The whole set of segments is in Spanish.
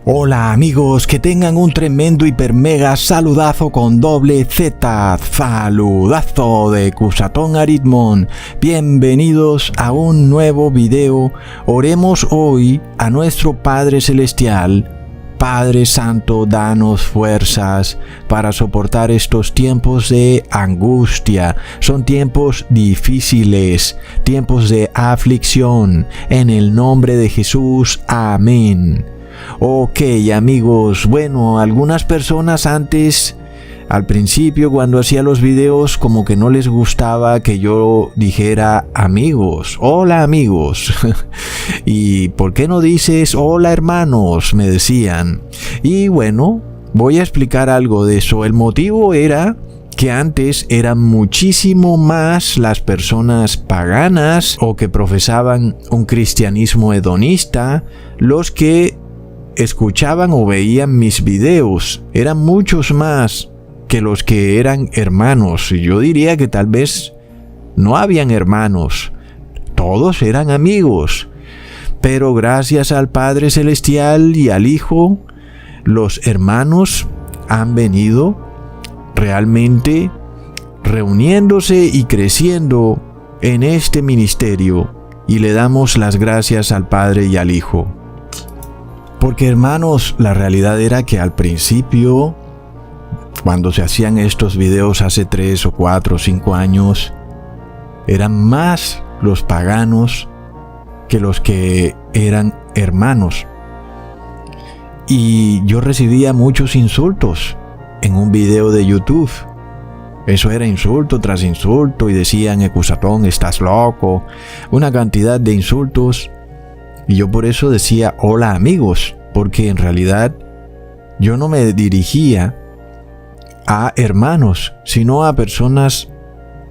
Hola amigos, que tengan un tremendo hiper mega saludazo con doble Z, saludazo de Cusatón Aritmón. Bienvenidos a un nuevo video. Oremos hoy a nuestro Padre Celestial. Padre Santo, danos fuerzas para soportar estos tiempos de angustia. Son tiempos difíciles, tiempos de aflicción. En el nombre de Jesús, amén. Ok amigos, bueno, algunas personas antes, al principio cuando hacía los videos, como que no les gustaba que yo dijera amigos, hola amigos. ¿Y por qué no dices hola hermanos?, me decían. Y bueno, voy a explicar algo de eso. El motivo era que antes eran muchísimo más las personas paganas o que profesaban un cristianismo hedonista los que escuchaban o veían mis videos. Eran muchos más que los que eran hermanos. Yo diría que tal vez no habían hermanos, todos eran amigos. Pero gracias al Padre Celestial y al Hijo, los hermanos han venido realmente reuniéndose y creciendo en este ministerio, y le damos las gracias al Padre y al Hijo. Porque hermanos, la realidad era que al principio, cuando se hacían estos videos hace 3 o 4 o 5 años, eran más los paganos que los que eran hermanos. Y yo recibía muchos insultos en un video de YouTube. Eso era insulto tras insulto y decían, Cusatón, estás loco. Una cantidad de insultos. Y yo por eso decía hola amigos, porque en realidad yo no me dirigía a hermanos, sino a personas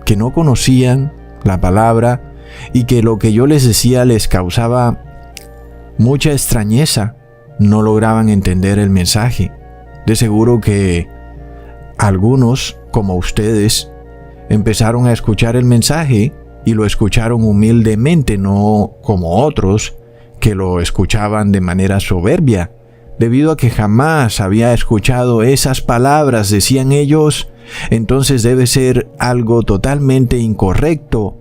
que no conocían la palabra y que lo que yo les decía les causaba mucha extrañeza, no lograban entender el mensaje. De seguro que algunos, como ustedes, empezaron a escuchar el mensaje y lo escucharon humildemente, no como otros que lo escuchaban de manera soberbia, debido a que jamás había escuchado esas palabras, decían ellos. Entonces debe ser algo totalmente incorrecto,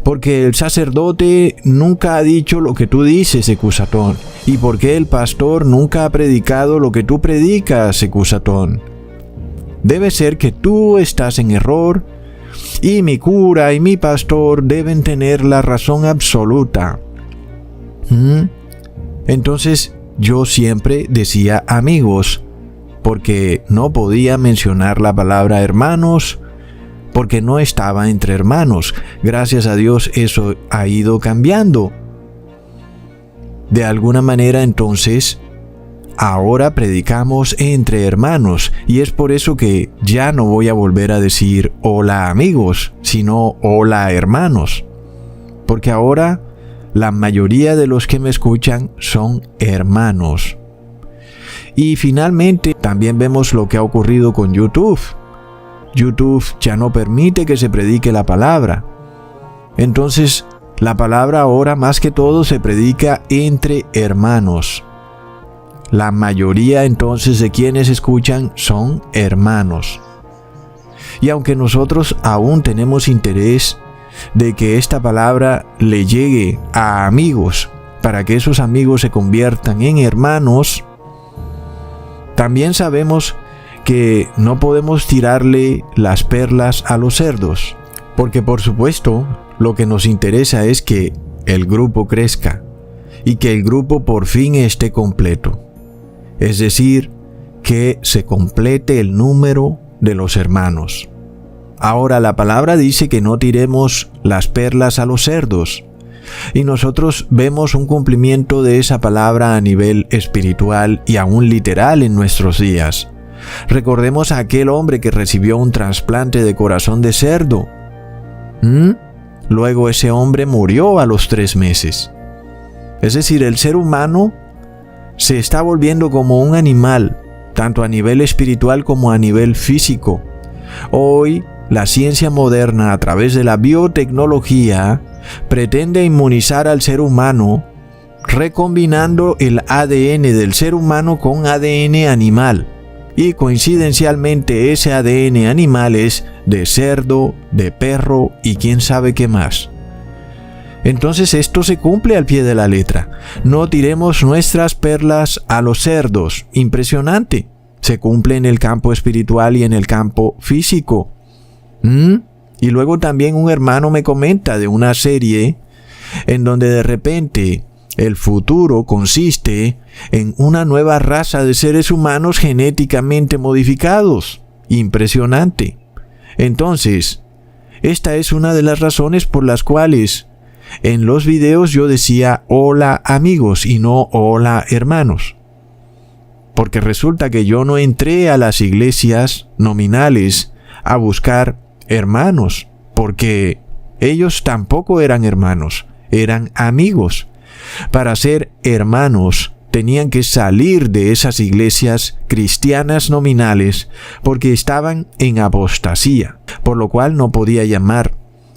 porque el sacerdote nunca ha dicho lo que tú dices, Cusatón, y porque el pastor nunca ha predicado lo que tú predicas, Cusatón. Debe ser que tú estás en error, y mi cura y mi pastor deben tener la razón absoluta. Entonces yo siempre decía amigos, porque no podía mencionar la palabra hermanos, porque no estaba entre hermanos. Gracias a Dios eso ha ido cambiando. De alguna manera entonces, ahora predicamos entre hermanos, y es por eso que ya no voy a volver a decir hola amigos, sino hola hermanos, porque ahora la mayoría de los que me escuchan son hermanos. Y finalmente también vemos lo que ha ocurrido con YouTube. YouTube ya no permite que se predique la palabra. Entonces, la palabra ahora más que todo se predica entre hermanos. La mayoría entonces de quienes escuchan son hermanos. Y aunque nosotros aún tenemos interés de que esta palabra le llegue a amigos, para que esos amigos se conviertan en hermanos, también sabemos que no podemos tirarle las perlas a los cerdos, porque por supuesto lo que nos interesa es que el grupo crezca y que el grupo por fin esté completo, es decir, que se complete el número de los hermanos. Ahora la palabra dice que no tiremos las perlas a los cerdos, y nosotros vemos un cumplimiento de esa palabra a nivel espiritual y aún literal en nuestros días. Recordemos a aquel hombre que recibió un trasplante de corazón de cerdo. Luego ese hombre murió a los 3 meses. Es decir, el ser humano se está volviendo como un animal, tanto a nivel espiritual como a nivel físico. Hoy, la ciencia moderna, a través de la biotecnología, pretende inmunizar al ser humano recombinando el ADN del ser humano con ADN animal. Y coincidencialmente ese ADN animal es de cerdo, de perro y quién sabe qué más. Entonces esto se cumple al pie de la letra. No tiremos nuestras perlas a los cerdos. Impresionante. Se cumple en el campo espiritual y en el campo físico. Y luego también un hermano me comenta de una serie en donde de repente el futuro consiste en una nueva raza de seres humanos genéticamente modificados. Impresionante. Entonces, esta es una de las razones por las cuales en los videos yo decía hola amigos y no hola hermanos. Porque resulta que yo no entré a las iglesias nominales a buscar hermanos, porque ellos tampoco eran hermanos, eran amigos. Para ser hermanos tenían que salir de esas iglesias cristianas nominales porque estaban en apostasía, por lo cual no podía llamar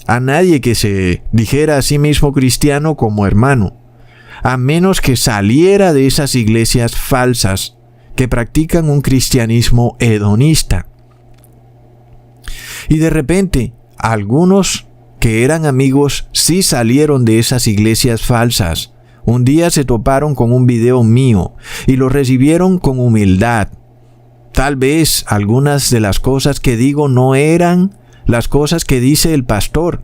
a nadie que se dijera a sí mismo cristiano como hermano, a menos que saliera de esas iglesias falsas que practican un cristianismo hedonista. Y de repente, algunos que eran amigos sí salieron de esas iglesias falsas. Un día se toparon con un video mío y lo recibieron con humildad. Tal vez algunas de las cosas que digo no eran las cosas que dice el pastor,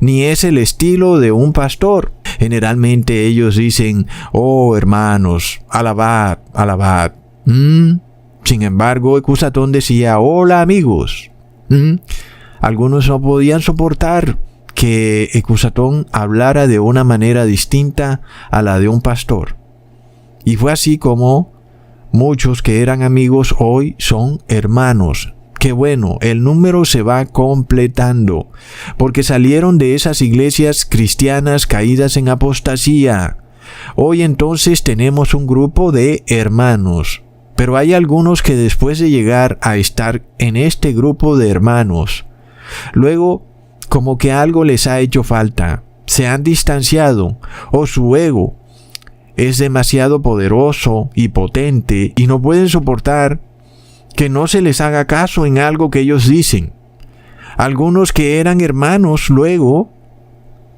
ni es el estilo de un pastor. Generalmente ellos dicen, oh hermanos, alabad, alabad. Sin embargo, Ecusatón decía, hola amigos. Algunos no podían soportar que Ecusatón hablara de una manera distinta a la de un pastor. Y fue así como muchos que eran amigos hoy son hermanos. Qué bueno, el número se va completando, porque salieron de esas iglesias cristianas caídas en apostasía. Hoy entonces tenemos un grupo de hermanos, pero hay algunos que después de llegar a estar en este grupo de hermanos, luego como que algo les ha hecho falta, se han distanciado, o su ego es demasiado poderoso y potente y no pueden soportar que no se les haga caso en algo que ellos dicen. Algunos que eran hermanos luego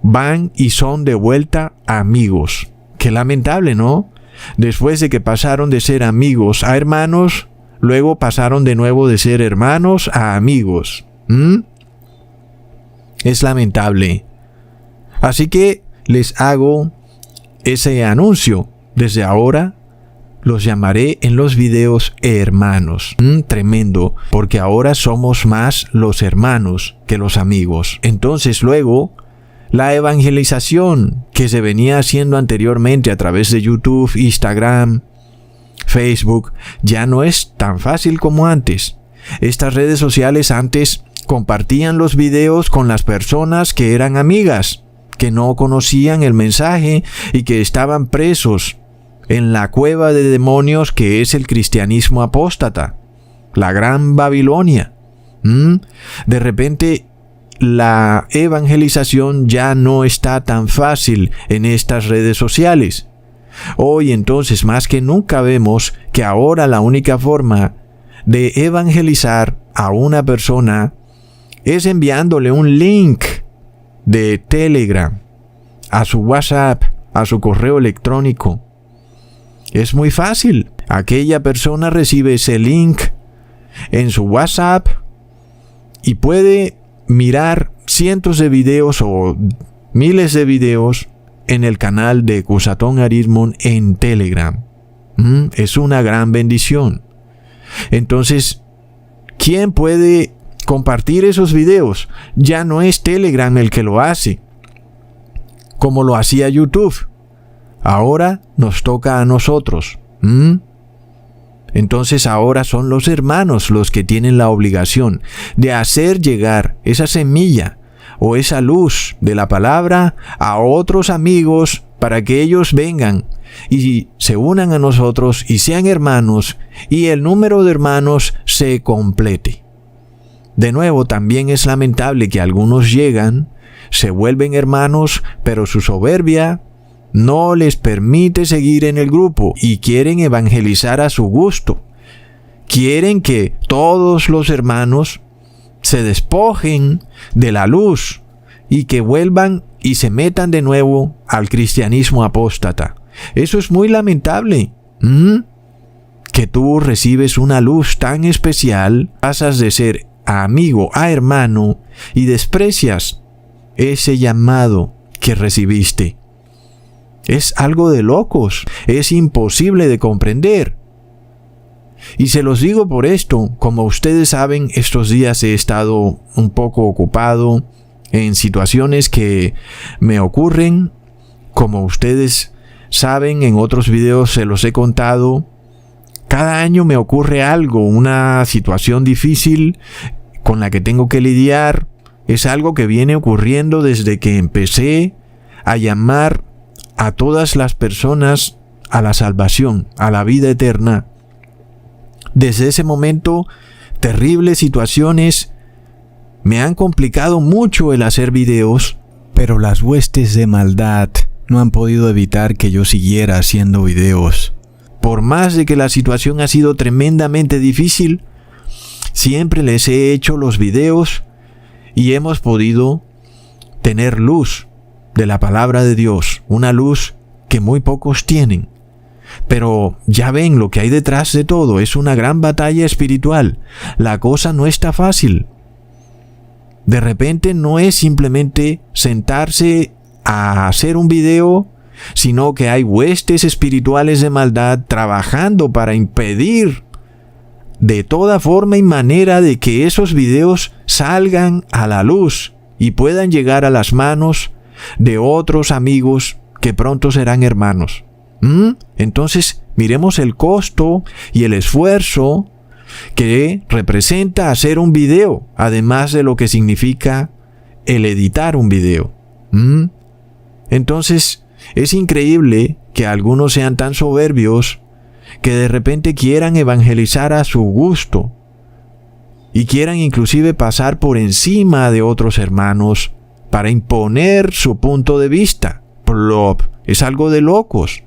van y son de vuelta amigos. Qué lamentable, ¿no? Después de que pasaron de ser amigos a hermanos, luego pasaron de nuevo de ser hermanos a amigos. Es lamentable. Así que les hago ese anuncio. Desde ahora los llamaré en los videos hermanos. Tremendo, porque ahora somos más los hermanos que los amigos. Entonces luego, la evangelización que se venía haciendo anteriormente a través de YouTube, Instagram, Facebook, ya no es tan fácil como antes. Estas redes sociales antes compartían los videos con las personas que eran amigas, que no conocían el mensaje y que estaban presos en la cueva de demonios que es el cristianismo apóstata, la gran Babilonia. De repente, la evangelización ya no está tan fácil en estas redes sociales. Hoy entonces más que nunca vemos que ahora la única forma de evangelizar a una persona es enviándole un link de Telegram a su WhatsApp, a su correo electrónico. Es muy fácil. Aquella persona recibe ese link en su WhatsApp y puede mirar cientos de videos o miles de videos en el canal de Ecusatón Arismon en Telegram. Es una gran bendición. Entonces, ¿quién puede compartir esos videos? Ya no es Telegram el que lo hace, como lo hacía YouTube. Ahora nos toca a nosotros. Entonces ahora son los hermanos los que tienen la obligación de hacer llegar esa semilla o esa luz de la palabra a otros amigos para que ellos vengan y se unan a nosotros y sean hermanos y el número de hermanos se complete. De nuevo, también es lamentable que algunos llegan, se vuelven hermanos, pero su soberbia no les permite seguir en el grupo y quieren evangelizar a su gusto. Quieren que todos los hermanos se despojen de la luz y que vuelvan y se metan de nuevo al cristianismo apóstata. Eso es muy lamentable. Que tú recibes una luz tan especial, pasas de ser amigo a hermano y desprecias ese llamado que recibiste. Es algo de locos, es imposible de comprender. Y se los digo por esto, como ustedes saben, estos días he estado un poco ocupado en situaciones que me ocurren. Como ustedes saben, en otros videos se los he contado. Cada año me ocurre algo, una situación difícil con la que tengo que lidiar. Es algo que viene ocurriendo desde que empecé a llamar a todas las personas a la salvación, a la vida eterna. Desde ese momento, terribles situaciones me han complicado mucho el hacer videos, pero las huestes de maldad no han podido evitar que yo siguiera haciendo videos. Por más de que la situación ha sido tremendamente difícil, siempre les he hecho los videos y hemos podido tener luz de la palabra de Dios, una luz que muy pocos tienen. Pero ya ven lo que hay detrás de todo, es una gran batalla espiritual. La cosa no está fácil. De repente no es simplemente sentarse a hacer un video, sino que hay huestes espirituales de maldad trabajando para impedir de toda forma y manera de que esos videos salgan a la luz y puedan llegar a las manos de otros amigos que pronto serán hermanos. Entonces, miremos el costo y el esfuerzo que representa hacer un video, además de lo que significa el editar un video. Entonces, es increíble que algunos sean tan soberbios que de repente quieran evangelizar a su gusto y quieran inclusive pasar por encima de otros hermanos para imponer su punto de vista. Plop. Es algo de locos.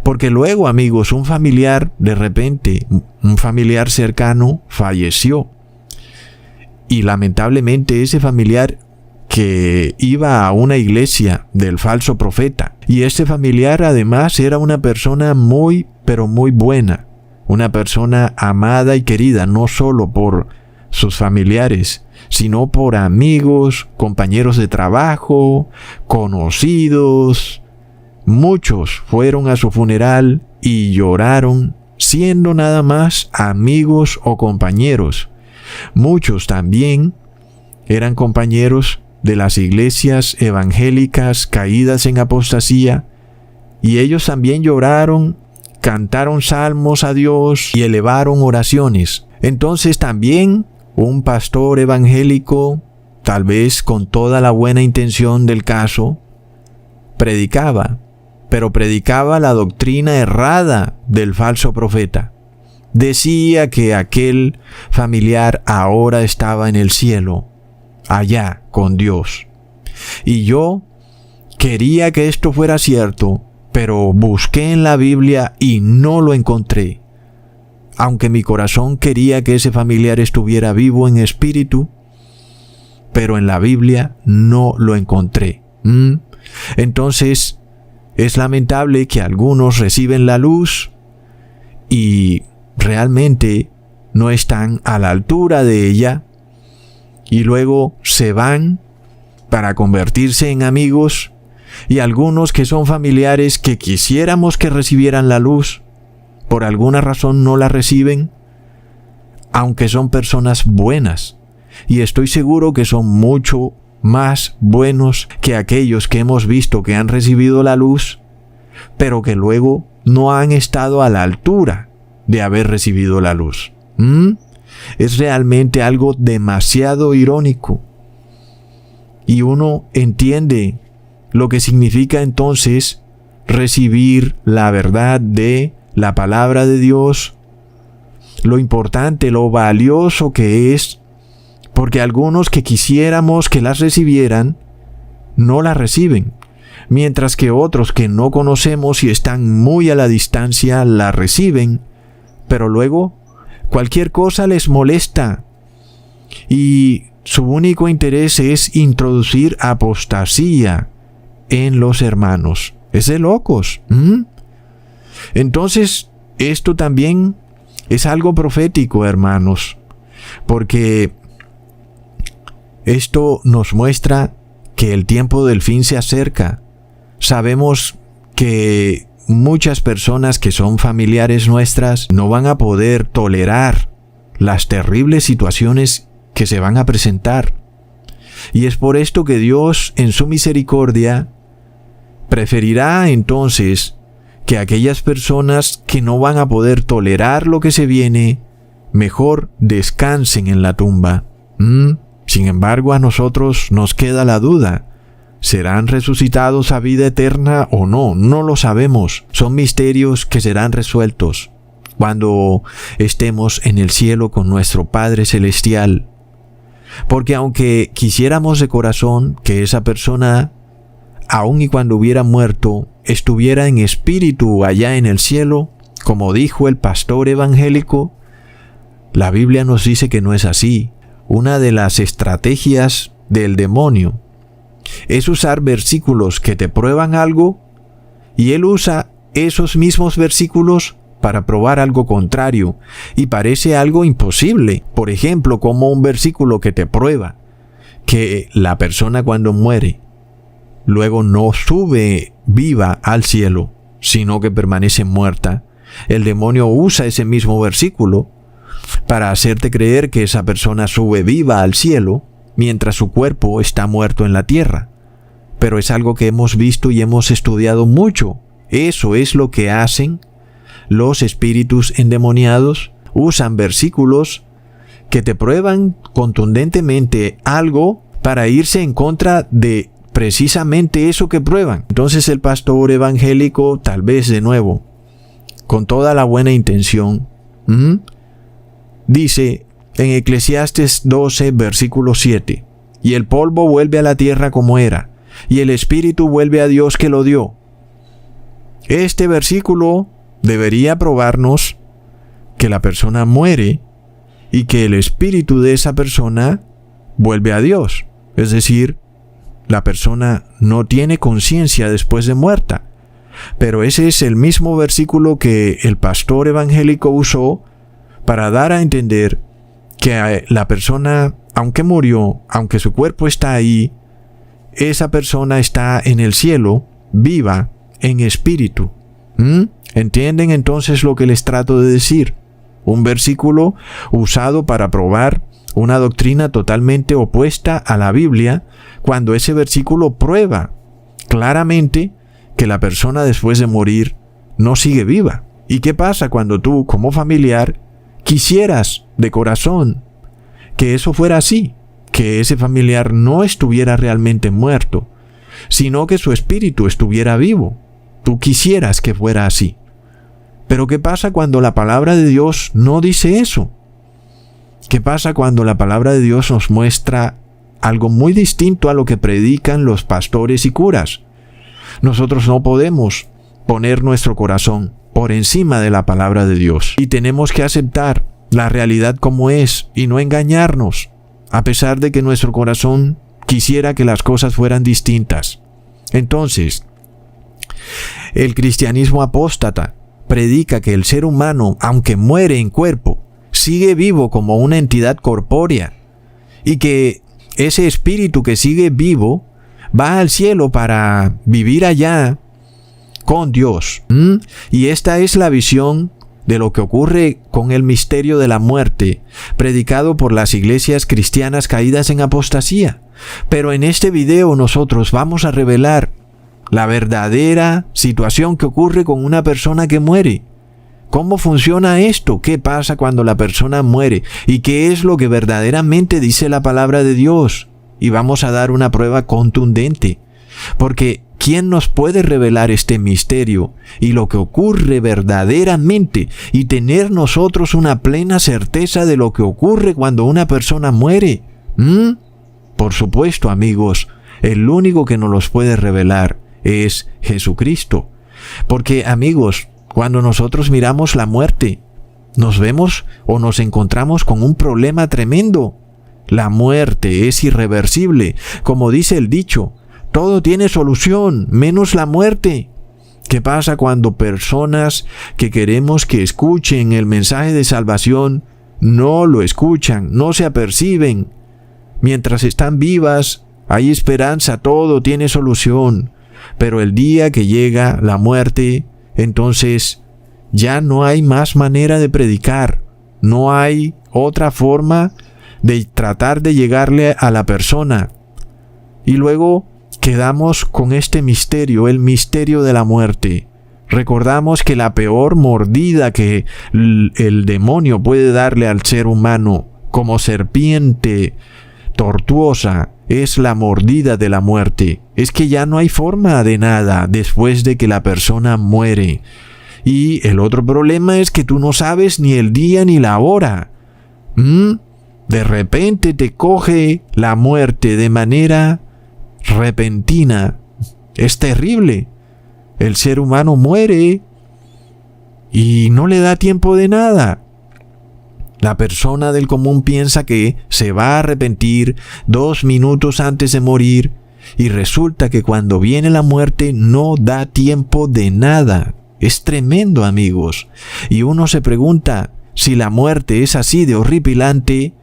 Porque luego, amigos, un familiar, de repente, un familiar cercano falleció. Y lamentablemente ese familiar que iba a una iglesia del falso profeta. Y este familiar además era una persona muy, pero muy buena. Una persona amada y querida, no solo por sus familiares, sino por amigos, compañeros de trabajo, conocidos. Muchos fueron a su funeral y lloraron, siendo nada más amigos o compañeros. Muchos también eran compañeros de las iglesias evangélicas caídas en apostasía, y ellos también lloraron, cantaron salmos a Dios y elevaron oraciones. Entonces también un pastor evangélico, tal vez con toda la buena intención del caso, predicaba, pero predicaba la doctrina errada del falso profeta. Decía que aquel familiar ahora estaba en el cielo, allá con Dios. Y yo quería que esto fuera cierto, pero busqué en la Biblia y no lo encontré. Aunque mi corazón quería que ese familiar estuviera vivo en espíritu, pero en la Biblia no lo encontré. Entonces, es lamentable que algunos reciben la luz y realmente no están a la altura de ella, y luego se van para convertirse en amigos, y algunos que son familiares que quisiéramos que recibieran la luz, por alguna razón no la reciben, aunque son personas buenas, y estoy seguro que son mucho más buenos que aquellos que hemos visto que han recibido la luz, pero que luego no han estado a la altura de haber recibido la luz. Es realmente algo demasiado irónico. Y uno entiende lo que significa entonces recibir la verdad de la palabra de Dios, lo importante, lo valioso que es, porque algunos que quisiéramos que las recibieran, no las reciben. mientras que otros que no conocemos y están muy a la distancia la reciben, pero luego cualquier cosa les molesta y su único interés es introducir apostasía en los hermanos. Es de locos. Entonces, esto también es algo profético, hermanos, porque esto nos muestra que el tiempo del fin se acerca. Sabemos que muchas personas que son familiares nuestras no van a poder tolerar las terribles situaciones que se van a presentar. Y es por esto que Dios, en su misericordia, preferirá entonces que aquellas personas que no van a poder tolerar lo que se viene, mejor descansen en la tumba. Sin embargo, a nosotros nos queda la duda. ¿Serán resucitados a vida eterna o no? No lo sabemos. Son misterios que serán resueltos cuando estemos en el cielo con nuestro Padre Celestial. Porque aunque quisiéramos de corazón que esa persona, aun y cuando hubiera muerto, estuviera en espíritu allá en el cielo, como dijo el pastor evangélico, la Biblia nos dice que no es así. Una de las estrategias del demonio es usar versículos que te prueban algo, y él usa esos mismos versículos para probar algo contrario, y parece algo imposible. Por ejemplo, como un versículo que te prueba que la persona cuando muere, luego no sube viva al cielo, sino que permanece muerta. El demonio usa ese mismo versículo para hacerte creer que esa persona sube viva al cielo, mientras su cuerpo está muerto en la tierra. Pero es algo que hemos visto y hemos estudiado mucho. Eso es lo que hacen los espíritus endemoniados. Usan versículos que te prueban contundentemente algo para irse en contra de precisamente eso que prueban. Entonces el pastor evangélico, tal vez de nuevo, con toda la buena intención, dice en Eclesiastes 12, versículo 7, y el polvo vuelve a la tierra como era, y el espíritu vuelve a Dios que lo dio. Este versículo debería probarnos que la persona muere y que el espíritu de esa persona vuelve a Dios. Es decir, la persona no tiene conciencia después de muerta. Pero ese es el mismo versículo que el pastor evangélico usó para dar a entender que la persona, aunque murió, aunque su cuerpo está ahí, esa persona está en el cielo, viva, en espíritu. ¿Entienden entonces lo que les trato de decir? Un versículo usado para probar una doctrina totalmente opuesta a la Biblia, cuando ese versículo prueba claramente que la persona después de morir no sigue viva. ¿Y qué pasa cuando tú, como familiar, quisieras de corazón que eso fuera así? Que ese familiar no estuviera realmente muerto, sino que su espíritu estuviera vivo. Tú quisieras que fuera así. Pero ¿qué pasa cuando la palabra de Dios no dice eso? ¿Qué pasa cuando la palabra de Dios nos muestra algo muy distinto a lo que predican los pastores y curas? Nosotros no podemos poner nuestro corazón por encima de la palabra de Dios. Y tenemos que aceptar la realidad como es y no engañarnos, a pesar de que nuestro corazón quisiera que las cosas fueran distintas. Entonces, el cristianismo apóstata predica que el ser humano, aunque muere en cuerpo, sigue vivo como una entidad corpórea, y que ese espíritu que sigue vivo va al cielo para vivir allá con Dios. Y esta es la visión de lo que ocurre con el misterio de la muerte, predicado por las iglesias cristianas caídas en apostasía. Pero en este video nosotros vamos a revelar la verdadera situación que ocurre con una persona que muere. ¿Cómo funciona esto? ¿Qué pasa cuando la persona muere? ¿Y qué es lo que verdaderamente dice la palabra de Dios? Y vamos a dar una prueba contundente. Porque ¿quién nos puede revelar este misterio y lo que ocurre verdaderamente y tener nosotros una plena certeza de lo que ocurre cuando una persona muere? Por supuesto, amigos, el único que nos los puede revelar es Jesucristo. Porque, amigos, cuando nosotros miramos la muerte, nos vemos o nos encontramos con un problema tremendo. La muerte es irreversible. Como dice el dicho, todo tiene solución, menos la muerte. ¿Qué pasa cuando personas que queremos que escuchen el mensaje de salvación no lo escuchan, no se aperciben? Mientras están vivas, hay esperanza, todo tiene solución. Pero el día que llega la muerte, entonces ya no hay más manera de predicar. No hay otra forma de tratar de llegarle a la persona. Y luego quedamos con este misterio, el misterio de la muerte. Recordamos que la peor mordida que el demonio puede darle al ser humano, como serpiente tortuosa, es la mordida de la muerte. Es que ya no hay forma de nada después de que la persona muere. Y el otro problema es que tú no sabes ni el día ni la hora. De repente te coge la muerte de manera repentina. Es terrible. El ser humano muere y no le da tiempo de nada. La persona del común piensa que se va a arrepentir 2 minutos antes de morir y resulta que cuando viene la muerte no da tiempo de nada. Es tremendo, amigos. Y uno se pregunta, si la muerte es así de horripilante,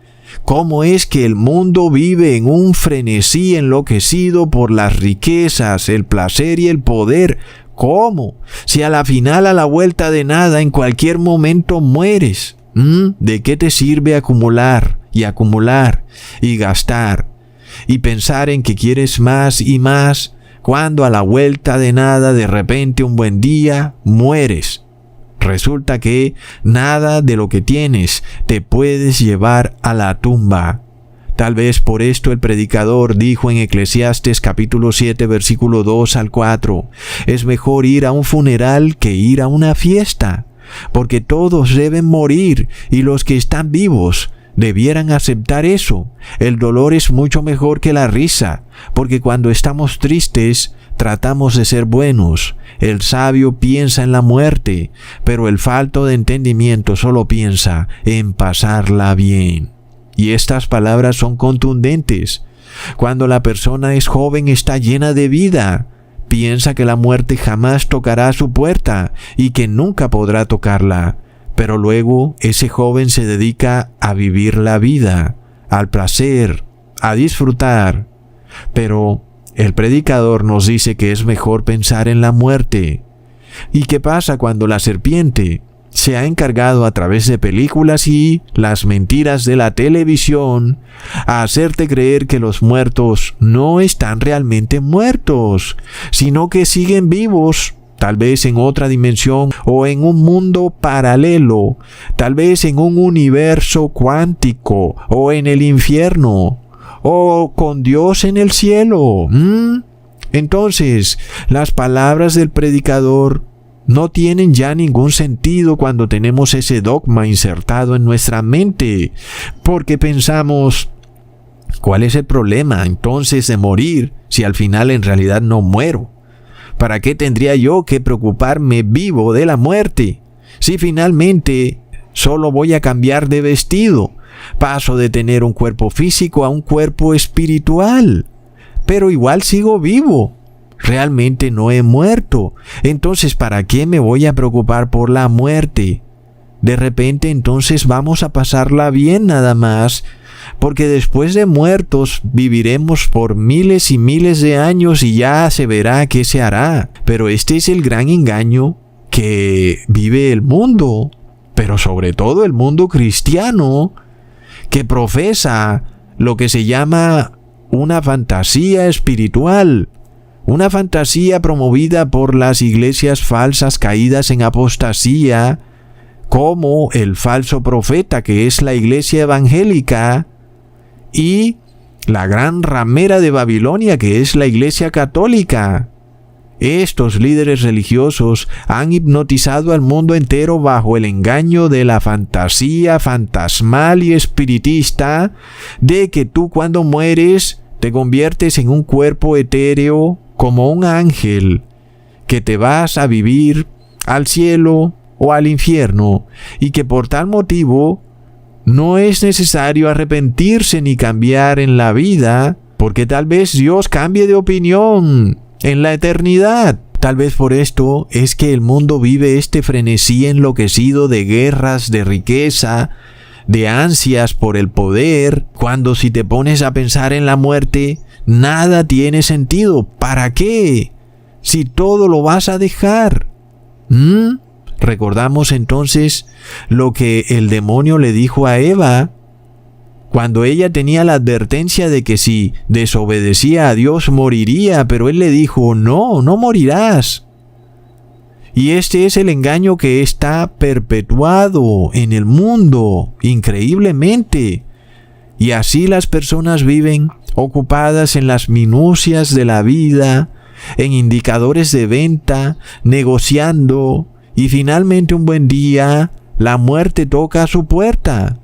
¿cómo es que el mundo vive en un frenesí enloquecido por las riquezas, el placer y el poder? ¿Cómo? Si a la final, a la vuelta de nada, en cualquier momento mueres. ¿De qué te sirve acumular y gastar y pensar en que quieres más y más cuando a la vuelta de nada, de repente un buen día, mueres? Resulta que nada de lo que tienes te puedes llevar a la tumba. Tal vez por esto el predicador dijo en Eclesiastes capítulo 7 versículo 2 al 4, es mejor ir a un funeral que ir a una fiesta, porque todos deben morir y los que están vivos debieran aceptar eso. El dolor es mucho mejor que la risa, porque cuando estamos tristes tratamos de ser buenos. El sabio piensa en la muerte, pero el falto de entendimiento solo piensa en pasarla bien. Y estas palabras son contundentes. Cuando la persona es joven está llena de vida. Piensa que la muerte jamás tocará su puerta y que nunca podrá tocarla. Pero luego ese joven se dedica a vivir la vida, al placer, a disfrutar. Pero el predicador nos dice que es mejor pensar en la muerte. ¿Y qué pasa cuando la serpiente se ha encargado a través de películas y las mentiras de la televisión a hacerte creer que los muertos no están realmente muertos, sino que siguen vivos? Tal vez en otra dimensión o en un mundo paralelo, tal vez en un universo cuántico o en el infierno o con Dios en el cielo. Entonces, las palabras del predicador no tienen ya ningún sentido cuando tenemos ese dogma insertado en nuestra mente, porque pensamos, ¿cuál es el problema entonces de morir si al final en realidad no muero? ¿Para qué tendría yo que preocuparme vivo de la muerte? Si finalmente solo voy a cambiar de vestido, paso de tener un cuerpo físico a un cuerpo espiritual, pero igual sigo vivo. Realmente no he muerto. Entonces, ¿para qué me voy a preocupar por la muerte? De repente, entonces vamos a pasarla bien nada más, porque después de muertos viviremos por miles y miles de años y ya se verá qué se hará. Pero este es el gran engaño que vive el mundo, pero sobre todo el mundo cristiano, que profesa lo que se llama una fantasía espiritual. Una fantasía promovida por las iglesias falsas caídas en apostasía, como el falso profeta que es la iglesia evangélica y la gran ramera de Babilonia que es la iglesia católica. Estos líderes religiosos han hipnotizado al mundo entero bajo el engaño de la fantasía fantasmal y espiritista de que tú cuando mueres te conviertes en un cuerpo etéreo como un ángel, que te vas a vivir al cielo o al infierno, y que por tal motivo no es necesario arrepentirse ni cambiar en la vida, porque tal vez Dios cambie de opinión en la eternidad. Tal vez por esto es que el mundo vive este frenesí enloquecido de guerras, de riqueza, de ansias por el poder, cuando si te pones a pensar en la muerte, nada tiene sentido. ¿Para qué? Si todo lo vas a dejar. Recordamos entonces lo que el demonio le dijo a Eva, cuando ella tenía la advertencia de que si desobedecía a Dios moriría, pero él le dijo, no morirás. Y este es el engaño que está perpetuado en el mundo, increíblemente. Y así las personas viven ocupadas en las minucias de la vida, en indicadores de venta, negociando, y finalmente un buen día la muerte toca a su puerta.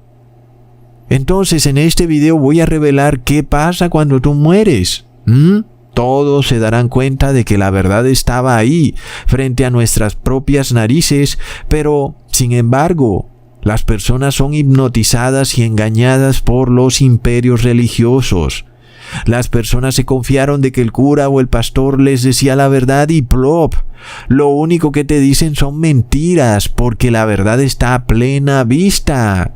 Entonces en este video voy a revelar qué pasa cuando tú mueres. Todos se darán cuenta de que la verdad estaba ahí, frente a nuestras propias narices, pero, sin embargo, las personas son hipnotizadas y engañadas por los imperios religiosos. Las personas se confiaron de que el cura o el pastor les decía la verdad y plop, lo único que te dicen son mentiras, porque la verdad está a plena vista.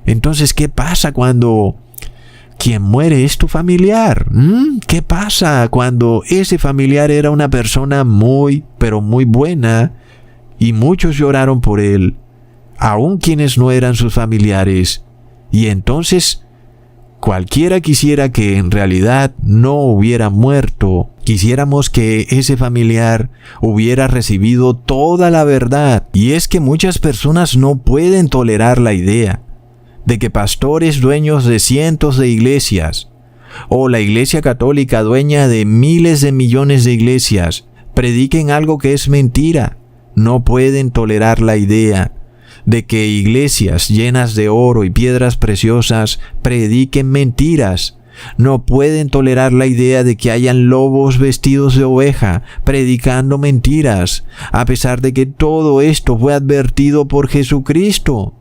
Entonces, ¿qué pasa cuando quien muere es tu familiar? ¿Qué pasa cuando ese familiar era una persona muy, pero muy buena y muchos lloraron por él, aun quienes no eran sus familiares? Y entonces, cualquiera quisiera que en realidad no hubiera muerto. Quisiéramos que ese familiar hubiera recibido toda la verdad. Y es que muchas personas no pueden tolerar la idea de que pastores dueños de cientos de iglesias, o la Iglesia Católica dueña de miles de millones de iglesias, prediquen algo que es mentira. No pueden tolerar la idea de que iglesias llenas de oro y piedras preciosas prediquen mentiras. No pueden tolerar la idea de que hayan lobos vestidos de oveja predicando mentiras, a pesar de que todo esto fue advertido por Jesucristo.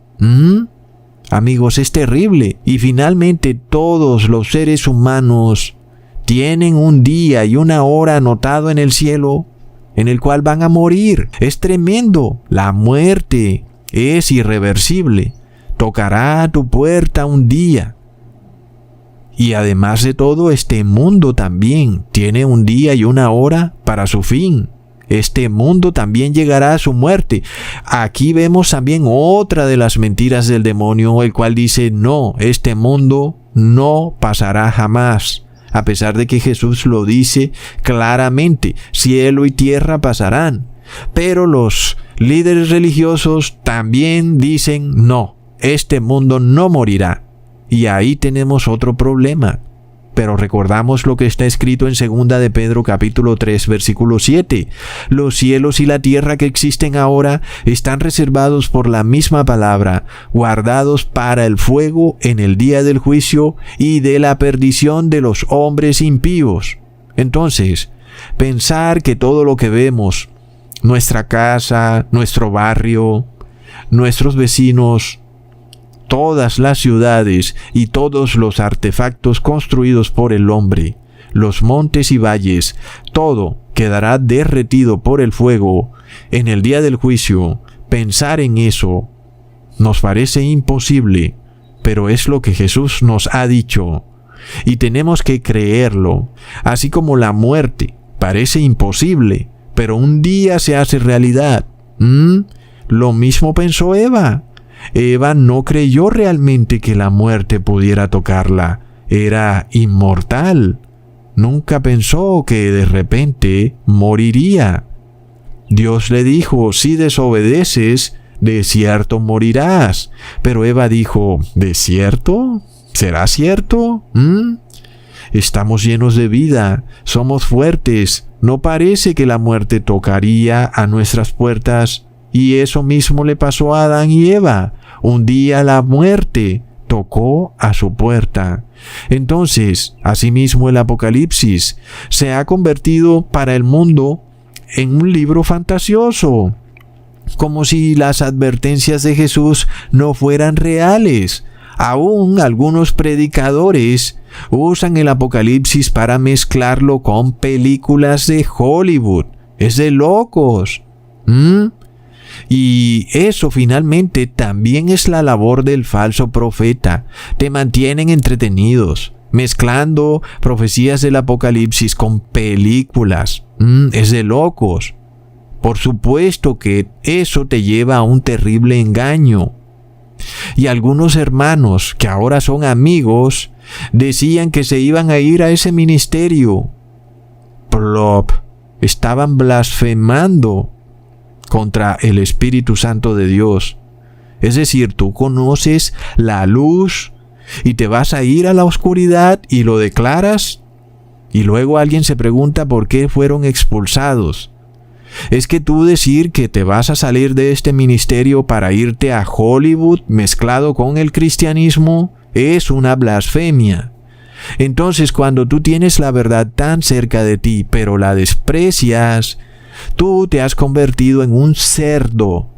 Amigos, es terrible. Y finalmente todos los seres humanos tienen un día y una hora anotado en el cielo en el cual van a morir. Es tremendo. La muerte es irreversible. Tocará a tu puerta un día. Y además de todo, este mundo también tiene un día y una hora para su fin. Este mundo también llegará a su muerte. Aquí vemos también otra de las mentiras del demonio, el cual dice, no, este mundo no pasará jamás. A pesar de que Jesús lo dice claramente, cielo y tierra pasarán. Pero los líderes religiosos también dicen, no, este mundo no morirá. Y ahí tenemos otro problema. Pero recordamos lo que está escrito en 2 de Pedro capítulo 3 versículo 7. Los cielos y la tierra que existen ahora están reservados por la misma palabra, guardados para el fuego en el día del juicio y de la perdición de los hombres impíos. Entonces, pensar que todo lo que vemos, nuestra casa, nuestro barrio, nuestros vecinos, todas las ciudades y todos los artefactos construidos por el hombre, los montes y valles, todo quedará derretido por el fuego en el día del juicio. Pensar en eso nos parece imposible, pero es lo que Jesús nos ha dicho y tenemos que creerlo. Así como la muerte parece imposible, pero un día se hace realidad. Lo mismo pensó Eva. Eva no creyó realmente que la muerte pudiera tocarla. Era inmortal. Nunca pensó que de repente moriría. Dios le dijo, si desobedeces, de cierto morirás. Pero Eva dijo, ¿de cierto? ¿Será cierto? Estamos llenos de vida, somos fuertes. No parece que la muerte tocaría a nuestras puertas. Y eso mismo le pasó a Adán y Eva. Un día la muerte tocó a su puerta. Entonces, asimismo, el Apocalipsis se ha convertido para el mundo en un libro fantasioso, como si las advertencias de Jesús no fueran reales. Aún algunos predicadores usan el Apocalipsis para mezclarlo con películas de Hollywood. Es de locos. Y eso finalmente también es la labor del falso profeta. Te mantienen entretenidos, mezclando profecías del Apocalipsis con películas. Es de locos. Por supuesto que eso te lleva a un terrible engaño. Y algunos hermanos que ahora son amigos decían que se iban a ir a ese ministerio. Plop. Estaban blasfemando contra el Espíritu Santo de Dios. Es decir, tú conoces la luz y te vas a ir a la oscuridad y lo declaras, y luego alguien se pregunta por qué fueron expulsados. Es que tú decir que te vas a salir de este ministerio para irte a Hollywood mezclado con el cristianismo es una blasfemia. Entonces, cuando tú tienes la verdad tan cerca de ti, pero la desprecias, tú te has convertido en un cerdo.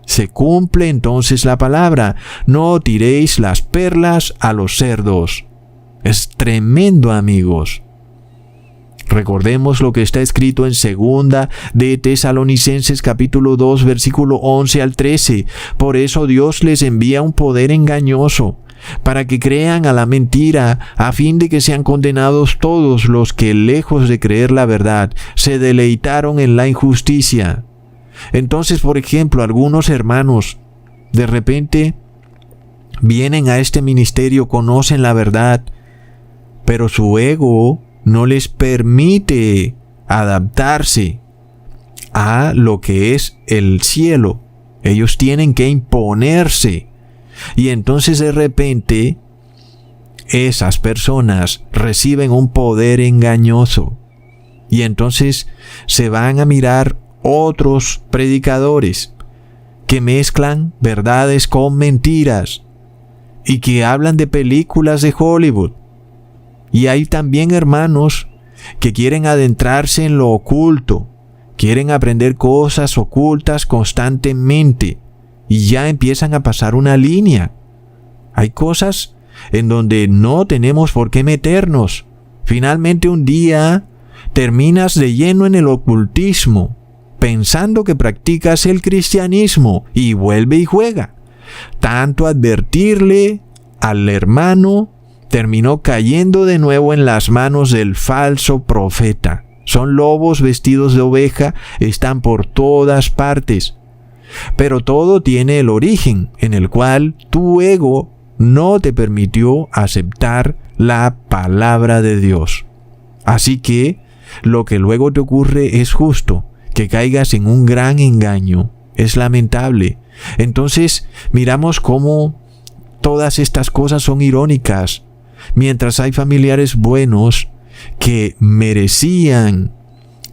Se cumple entonces la palabra: no tiréis las perlas a los cerdos. Es tremendo, amigos. Recordemos lo que está escrito en 2 de Tesalonicenses capítulo 2 versículo 11 al 13. Por eso Dios les envía un poder engañoso, para que crean a la mentira, a fin de que sean condenados todos los que, lejos de creer la verdad, se deleitaron en la injusticia. Entonces, por ejemplo, algunos hermanos de repente vienen a este ministerio, conocen la verdad, pero su ego no les permite adaptarse a lo que es el cielo. Ellos tienen que imponerse. Y entonces de repente esas personas reciben un poder engañoso. Y entonces se van a mirar otros predicadores que mezclan verdades con mentiras y que hablan de películas de Hollywood. Y hay también hermanos que quieren adentrarse en lo oculto, quieren aprender cosas ocultas constantemente y ya empiezan a pasar una línea. Hay cosas en donde no tenemos por qué meternos. Finalmente un día terminas de lleno en el ocultismo, pensando que practicas el cristianismo, y vuelve y juega. Tanto advertirle al hermano terminó cayendo de nuevo en las manos del falso profeta. Son lobos vestidos de oveja, están por todas partes. Pero todo tiene el origen en el cual tu ego no te permitió aceptar la palabra de Dios. Así que lo que luego te ocurre es justo, que caigas en un gran engaño. Es lamentable. Entonces miramos cómo todas estas cosas son irónicas. Mientras hay familiares buenos que merecían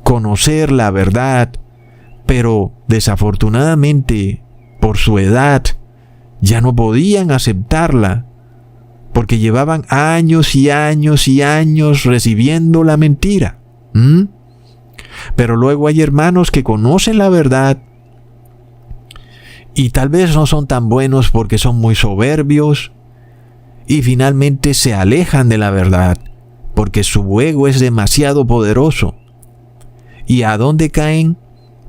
conocer la verdad, pero desafortunadamente por su edad ya no podían aceptarla, porque llevaban años y años y años recibiendo la mentira. Pero luego hay hermanos que conocen la verdad y tal vez no son tan buenos porque son muy soberbios, y finalmente se alejan de la verdad porque su ego es demasiado poderoso. ¿Y a dónde caen?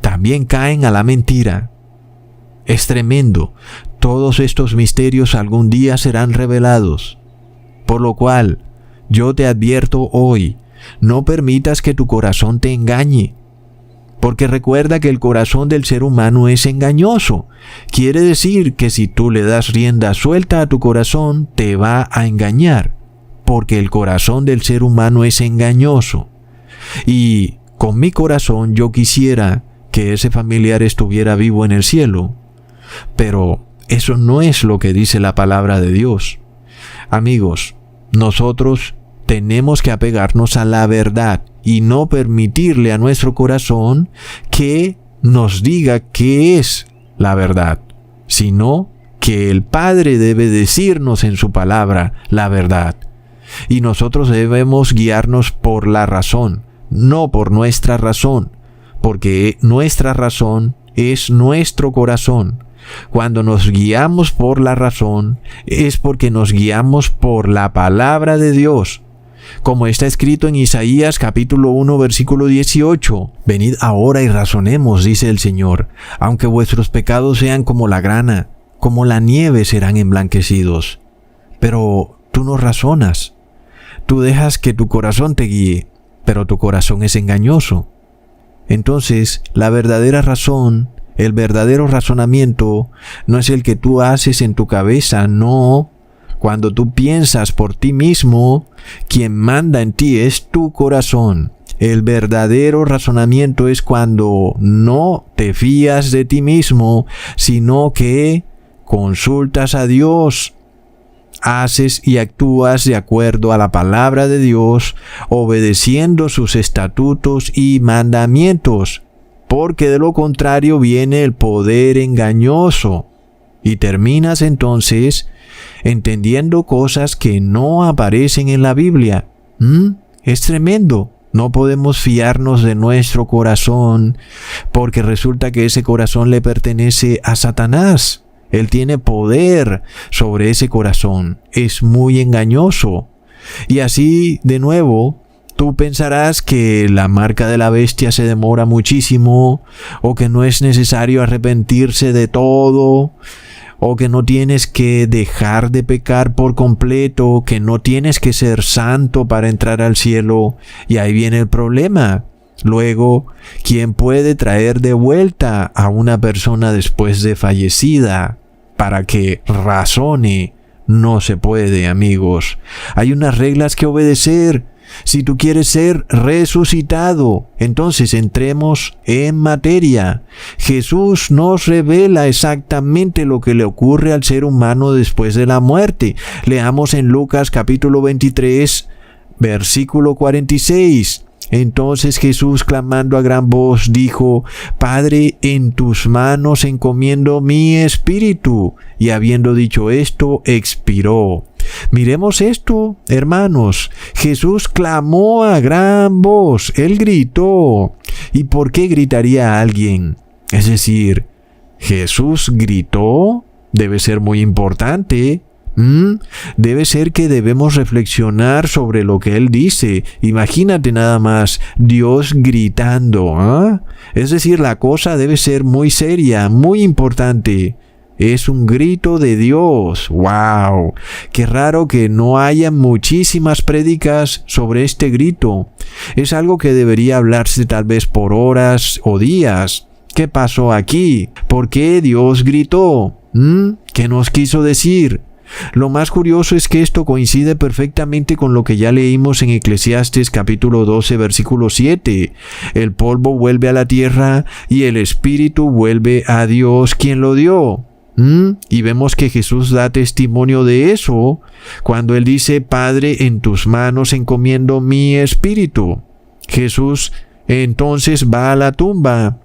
También caen a la mentira. Es tremendo. Todos estos misterios algún día serán revelados. Por lo cual, yo te advierto hoy, no permitas que tu corazón te engañe. Porque recuerda que el corazón del ser humano es engañoso. Quiere decir que si tú le das rienda suelta a tu corazón, te va a engañar. Porque el corazón del ser humano es engañoso. Y con mi corazón yo quisiera que ese familiar estuviera vivo en el cielo. Pero eso no es lo que dice la palabra de Dios. Amigos, nosotros tenemos que apegarnos a la verdad y no permitirle a nuestro corazón que nos diga qué es la verdad, sino que el Padre debe decirnos en su palabra la verdad. Y nosotros debemos guiarnos por la razón, no por nuestra razón, porque nuestra razón es nuestro corazón. Cuando nos guiamos por la razón, es porque nos guiamos por la palabra de Dios. Como está escrito en Isaías capítulo 1 versículo 18, venid ahora y razonemos, dice el Señor, aunque vuestros pecados sean como la grana, como la nieve serán emblanquecidos. Pero tú no razonas, tú dejas que tu corazón te guíe, pero tu corazón es engañoso. Entonces, la verdadera razón, el verdadero razonamiento, no es el que tú haces en tu cabeza, no. Cuando tú piensas por ti mismo, quien manda en ti es tu corazón. El verdadero razonamiento es cuando no te fías de ti mismo, sino que consultas a Dios. Haces y actúas de acuerdo a la palabra de Dios, obedeciendo sus estatutos y mandamientos, porque de lo contrario viene el poder engañoso. Y terminas entonces entendiendo cosas que no aparecen en la Biblia. Es tremendo. No podemos fiarnos de nuestro corazón, porque resulta que ese corazón le pertenece a Satanás. Él tiene poder sobre ese corazón. Es muy engañoso. Y así, de nuevo, tú pensarás que la marca de la bestia se demora muchísimo, o que no es necesario arrepentirse de todo, o que no tienes que dejar de pecar por completo, que no tienes que ser santo para entrar al cielo. Y ahí viene el problema. Luego, ¿quién puede traer de vuelta a una persona después de fallecida para que razone? No se puede, amigos. Hay unas reglas que obedecer. Si tú quieres ser resucitado, entonces entremos en materia. Jesús nos revela exactamente lo que le ocurre al ser humano después de la muerte. Leamos en Lucas capítulo 23, versículo 46. Entonces Jesús, clamando a gran voz, dijo: Padre, en tus manos encomiendo mi espíritu. Y habiendo dicho esto, expiró. Miremos esto, hermanos. Jesús clamó a gran voz. Él gritó. ¿Y por qué gritaría alguien? Es decir, ¿Jesús gritó? Debe ser muy importante. Debe ser que debemos reflexionar sobre lo que Él dice. Imagínate nada más, Dios gritando. Es decir, la cosa debe ser muy seria, muy importante. Es un grito de Dios. ¡Wow! Qué raro que no haya muchísimas prédicas sobre este grito. Es algo que debería hablarse tal vez por horas o días. ¿Qué pasó aquí? ¿Por qué Dios gritó? ¿Qué nos quiso decir? Lo más curioso es que esto coincide perfectamente con lo que ya leímos en Eclesiastes capítulo 12 versículo 7. El polvo vuelve a la tierra y el espíritu vuelve a Dios quien lo dio. Y vemos que Jesús da testimonio de eso cuando Él dice: Padre, en tus manos encomiendo mi espíritu. Jesús entonces va a la tumba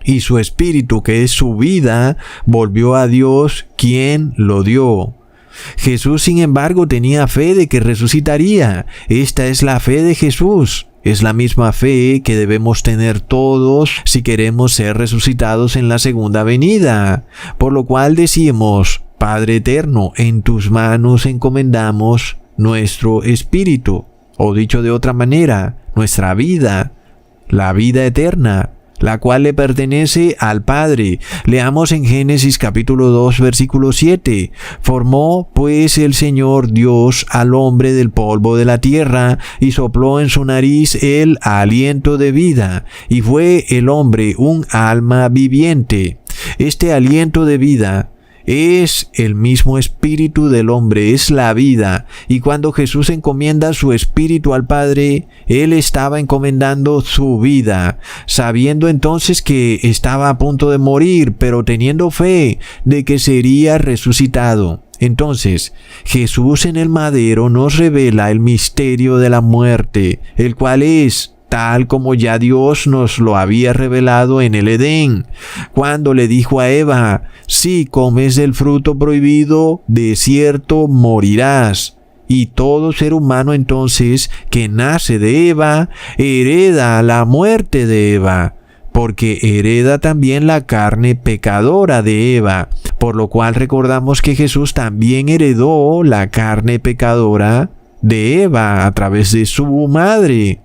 y su espíritu, que es su vida, volvió a Dios quien lo dio. Jesús, sin embargo, tenía fe de que resucitaría. Esta es la fe de Jesús. Es la misma fe que debemos tener todos si queremos ser resucitados en la segunda venida. Por lo cual decimos: Padre eterno, en tus manos encomendamos nuestro espíritu. O dicho de otra manera, nuestra vida, la vida eterna, la cual le pertenece al Padre. Leamos en Génesis capítulo 2 versículo 7. Formó pues el Señor Dios al hombre del polvo de la tierra y sopló en su nariz el aliento de vida, y fue el hombre un alma viviente. Este aliento de vida es el mismo espíritu del hombre, es la vida. Y cuando Jesús encomienda su espíritu al Padre, Él estaba encomendando su vida, sabiendo entonces que estaba a punto de morir, pero teniendo fe de que sería resucitado. Entonces, Jesús en el madero nos revela el misterio de la muerte, el cual es tal como ya Dios nos lo había revelado en el Edén, cuando le dijo a Eva: si comes del fruto prohibido, de cierto morirás. Y todo ser humano entonces que nace de Eva hereda la muerte de Eva, porque hereda también la carne pecadora de Eva, por lo cual recordamos que Jesús también heredó la carne pecadora de Eva a través de su madre,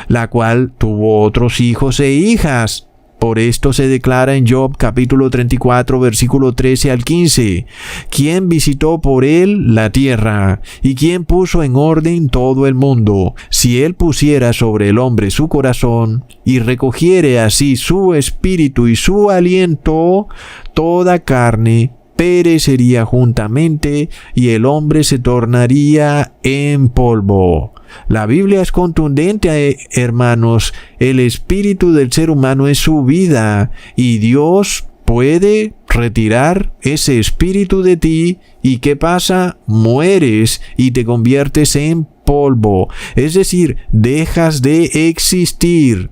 la cual tuvo otros hijos e hijas. Por esto se declara en Job capítulo 34 versículo 13 al 15: ¿quién visitó por él la tierra? ¿Y quién puso en orden todo el mundo? Si él pusiera sobre el hombre su corazón y recogiere así su espíritu y su aliento, toda carne perecería juntamente y el hombre se tornaría en polvo. La Biblia es contundente, hermanos. El espíritu del ser humano es su vida y Dios puede retirar ese espíritu de ti y ¿qué pasa? Mueres y te conviertes en polvo. Es decir, dejas de existir.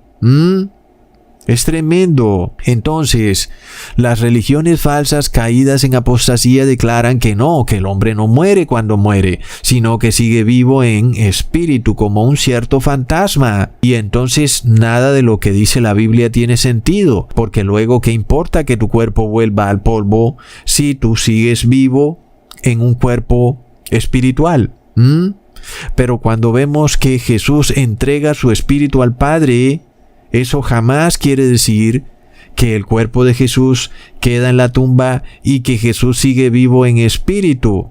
Es tremendo. Entonces, las religiones falsas caídas en apostasía declaran que no, que el hombre no muere cuando muere, sino que sigue vivo en espíritu como un cierto fantasma. Y entonces nada de lo que dice la Biblia tiene sentido, porque luego ¿qué importa que tu cuerpo vuelva al polvo si tú sigues vivo en un cuerpo espiritual? Pero cuando vemos que Jesús entrega su espíritu al Padre, eso jamás quiere decir que el cuerpo de Jesús queda en la tumba y que Jesús sigue vivo en espíritu.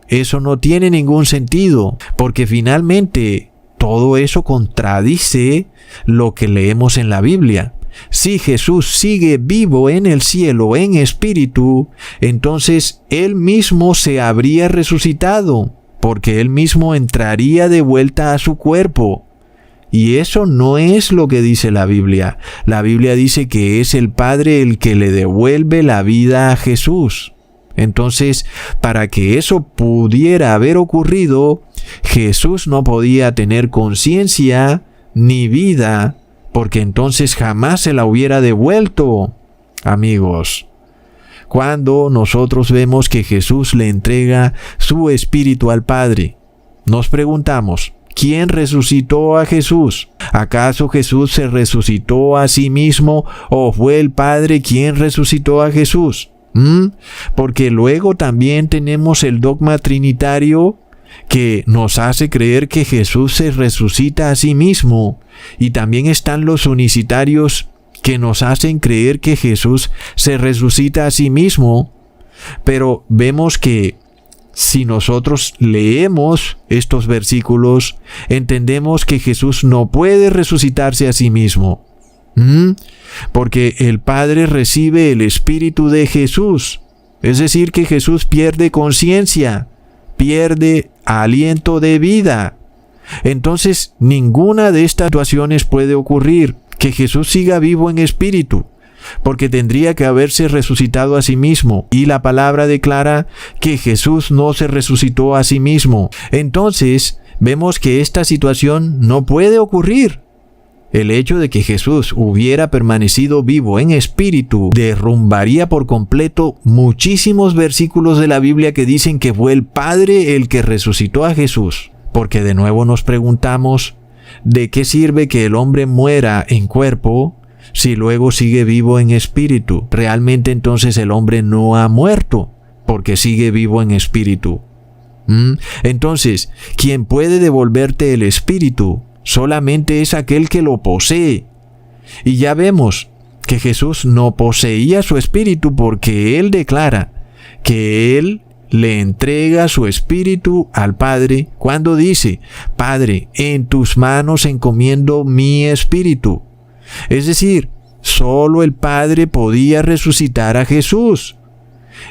Eso no tiene ningún sentido, porque finalmente todo eso contradice lo que leemos en la Biblia. Si Jesús sigue vivo en el cielo en espíritu, entonces Él mismo se habría resucitado, porque Él mismo entraría de vuelta a su cuerpo. Y eso no es lo que dice la Biblia. La Biblia dice que es el Padre el que le devuelve la vida a Jesús. Entonces, para que eso pudiera haber ocurrido, Jesús no podía tener conciencia ni vida, porque entonces jamás se la hubiera devuelto. Amigos, cuando nosotros vemos que Jesús le entrega su espíritu al Padre, nos preguntamos: ¿quién resucitó a Jesús? ¿Acaso Jesús se resucitó a sí mismo o fue el Padre quien resucitó a Jesús? Porque luego también tenemos el dogma trinitario que nos hace creer que Jesús se resucita a sí mismo. Y también están los unicitarios que nos hacen creer que Jesús se resucita a sí mismo. Pero vemos que si nosotros leemos estos versículos, entendemos que Jesús no puede resucitarse a sí mismo. Porque el Padre recibe el Espíritu de Jesús. Es decir, que Jesús pierde conciencia, pierde aliento de vida. Entonces, ninguna de estas situaciones puede ocurrir, que Jesús siga vivo en espíritu, porque tendría que haberse resucitado a sí mismo, y la palabra declara que Jesús no se resucitó a sí mismo. Entonces, vemos que esta situación no puede ocurrir. El hecho de que Jesús hubiera permanecido vivo en espíritu derrumbaría por completo muchísimos versículos de la Biblia que dicen que fue el Padre el que resucitó a Jesús. Porque de nuevo nos preguntamos, ¿de qué sirve que el hombre muera en cuerpo si luego sigue vivo en espíritu? Realmente entonces el hombre no ha muerto, porque sigue vivo en espíritu. Entonces, quien puede devolverte el espíritu solamente es aquel que lo posee. Y ya vemos que Jesús no poseía su espíritu, porque Él declara que Él le entrega su espíritu al Padre cuando dice: Padre, en tus manos encomiendo mi espíritu. Es decir, solo el Padre podía resucitar a Jesús.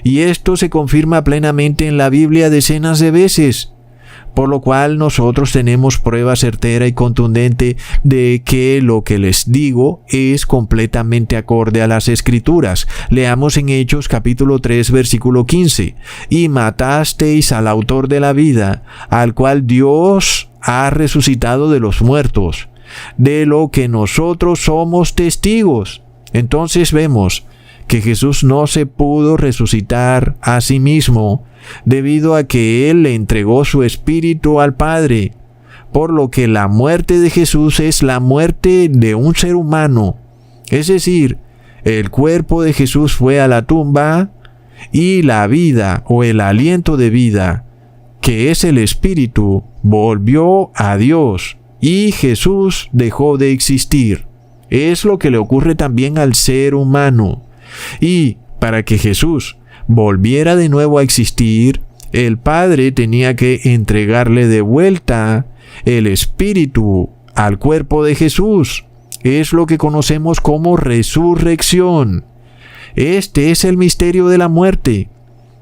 Y esto se confirma plenamente en la Biblia decenas de veces, por lo cual nosotros tenemos prueba certera y contundente de que lo que les digo es completamente acorde a las Escrituras. Leamos en Hechos capítulo 3 versículo 15: y matasteis al autor de la vida, al cual Dios ha resucitado de los muertos, de lo que nosotros somos testigos. Entonces vemos que Jesús no se pudo resucitar a sí mismo debido a que Él le entregó su espíritu al Padre, por lo que la muerte de Jesús es la muerte de un ser humano. Es decir, el cuerpo de Jesús fue a la tumba y la vida o el aliento de vida, que es el espíritu, volvió a Dios y Jesús dejó de existir. Es lo que le ocurre también al ser humano. Y para que Jesús volviera de nuevo a existir, el Padre tenía que entregarle de vuelta el espíritu al cuerpo de Jesús. Es lo que conocemos como resurrección. Este es el misterio de la muerte.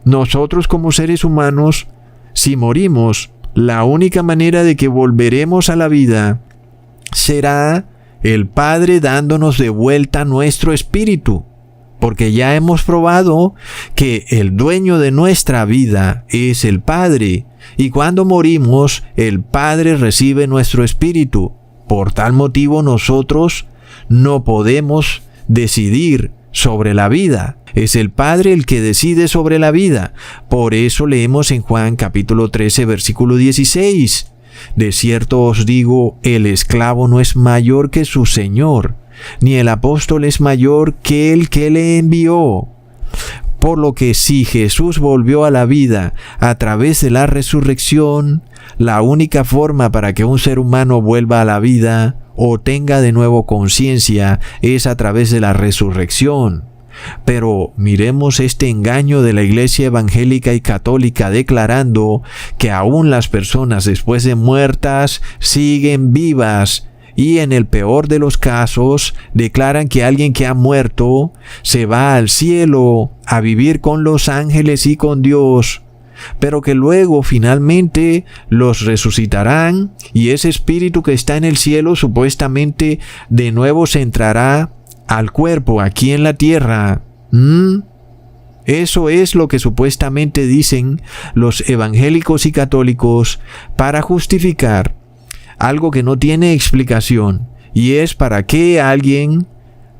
Nosotros como seres humanos, si morimos, la única manera de que volveremos a la vida será el Padre dándonos de vuelta nuestro espíritu, porque ya hemos probado que el dueño de nuestra vida es el Padre, y cuando morimos, el Padre recibe nuestro espíritu. Por tal motivo nosotros no podemos decidir sobre la vida. Es el Padre el que decide sobre la vida. Por eso leemos en Juan capítulo 13, versículo 16. De cierto os digo, el esclavo no es mayor que su Señor, ni el apóstol es mayor que el que le envió. Por lo que si Jesús volvió a la vida a través de la resurrección, la única forma para que un ser humano vuelva a la vida o tenga de nuevo conciencia es a través de la resurrección. Pero miremos este engaño de la Iglesia evangélica y católica declarando que aún las personas después de muertas siguen vivas, y en el peor de los casos declaran que alguien que ha muerto se va al cielo a vivir con los ángeles y con Dios, pero que luego finalmente los resucitarán y ese espíritu que está en el cielo supuestamente de nuevo se entrará al cuerpo aquí en la tierra. Eso es lo que supuestamente dicen los evangélicos y católicos para justificar algo que no tiene explicación, y es para qué alguien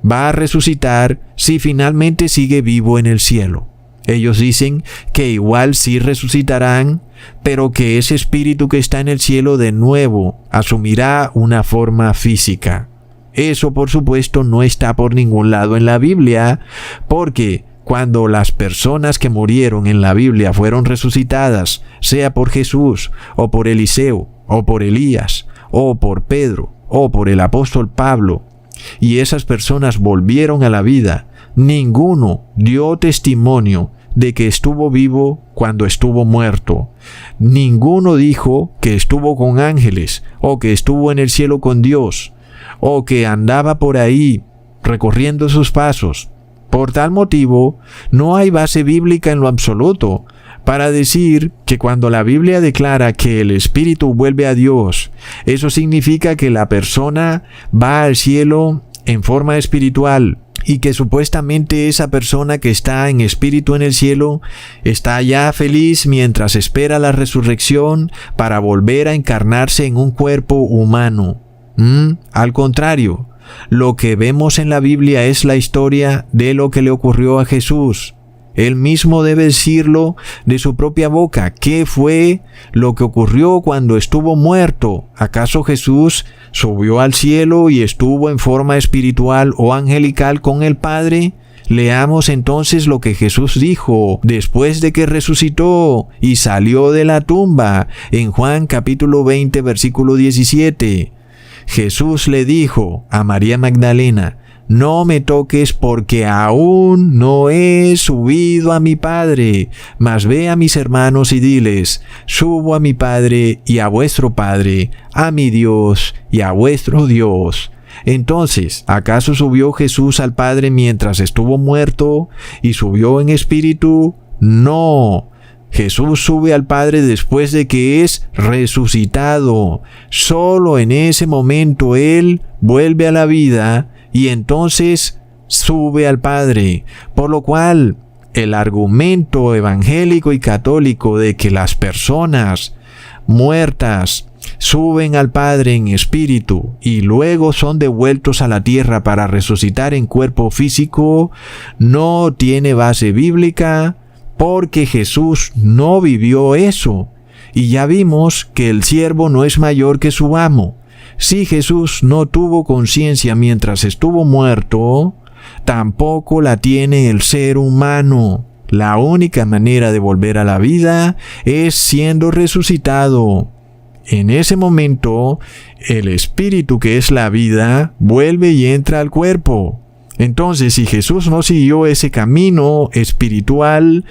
va a resucitar si finalmente sigue vivo en el cielo. Ellos dicen que igual sí resucitarán, pero que ese espíritu que está en el cielo de nuevo asumirá una forma física. Eso, por supuesto, no está por ningún lado en la Biblia, porque cuando las personas que murieron en la Biblia fueron resucitadas, sea por Jesús, o por Eliseo, o por Elías, o por Pedro, o por el apóstol Pablo, y esas personas volvieron a la vida, ninguno dio testimonio de que estuvo vivo cuando estuvo muerto. Ninguno dijo que estuvo con ángeles, o que estuvo en el cielo con Dios, o que andaba por ahí recorriendo sus pasos. Por tal motivo, no hay base bíblica en lo absoluto para decir que cuando la Biblia declara que el espíritu vuelve a Dios, eso significa que la persona va al cielo en forma espiritual, y que supuestamente esa persona que está en espíritu en el cielo está ya feliz mientras espera la resurrección para volver a encarnarse en un cuerpo humano. Al contrario, lo que vemos en la Biblia es la historia de lo que le ocurrió a Jesús. Él mismo debe decirlo de su propia boca. ¿Qué fue lo que ocurrió cuando estuvo muerto? ¿Acaso Jesús subió al cielo y estuvo en forma espiritual o angelical con el Padre? Leamos entonces lo que Jesús dijo después de que resucitó y salió de la tumba en Juan capítulo 20 versículo 17. Jesús le dijo a María Magdalena: no me toques porque aún no he subido a mi Padre, mas ve a mis hermanos y diles: subo a mi Padre y a vuestro Padre, a mi Dios y a vuestro Dios. Entonces, ¿acaso subió Jesús al Padre mientras estuvo muerto y subió en espíritu? No. Jesús sube al Padre después de que es resucitado. Solo en ese momento Él vuelve a la vida y entonces sube al Padre. Por lo cual, el argumento evangélico y católico de que las personas muertas suben al Padre en espíritu y luego son devueltos a la tierra para resucitar en cuerpo físico, no tiene base bíblica, porque Jesús no vivió eso. Y ya vimos que el siervo no es mayor que su amo. Si Jesús no tuvo conciencia mientras estuvo muerto, tampoco la tiene el ser humano. La única manera de volver a la vida es siendo resucitado. En ese momento, el espíritu, que es la vida, vuelve y entra al cuerpo. Entonces, si Jesús no siguió ese camino espiritual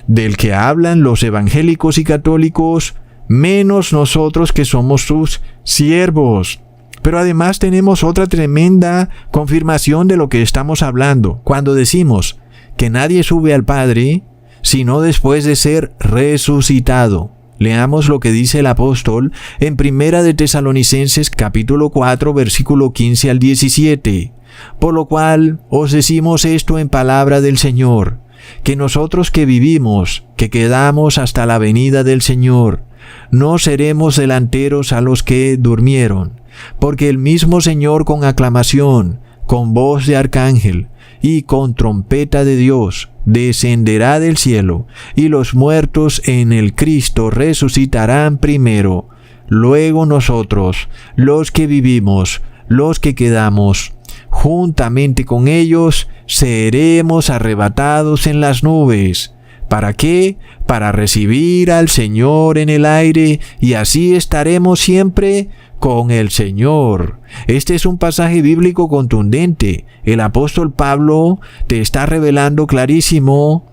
del que hablan los evangélicos y católicos, menos nosotros que somos sus siervos. Pero además tenemos otra tremenda confirmación de lo que estamos hablando. Cuando decimos que nadie sube al Padre, sino después de ser resucitado. Leamos lo que dice el apóstol en 1 de Tesalonicenses capítulo 4, versículo 15 al 17. Por lo cual os decimos esto en palabra del Señor, que nosotros que vivimos, que quedamos hasta la venida del Señor, no seremos delanteros a los que durmieron, porque el mismo Señor con aclamación, con voz de arcángel y con trompeta de Dios, descenderá del cielo, y los muertos en el Cristo resucitarán primero. Luego nosotros, los que vivimos, los que quedamos, juntamente con ellos, seremos arrebatados en las nubes. ¿Para qué? Para recibir al Señor en el aire, y así estaremos siempre con el Señor. Este es un pasaje bíblico contundente. El apóstol Pablo te está revelando clarísimo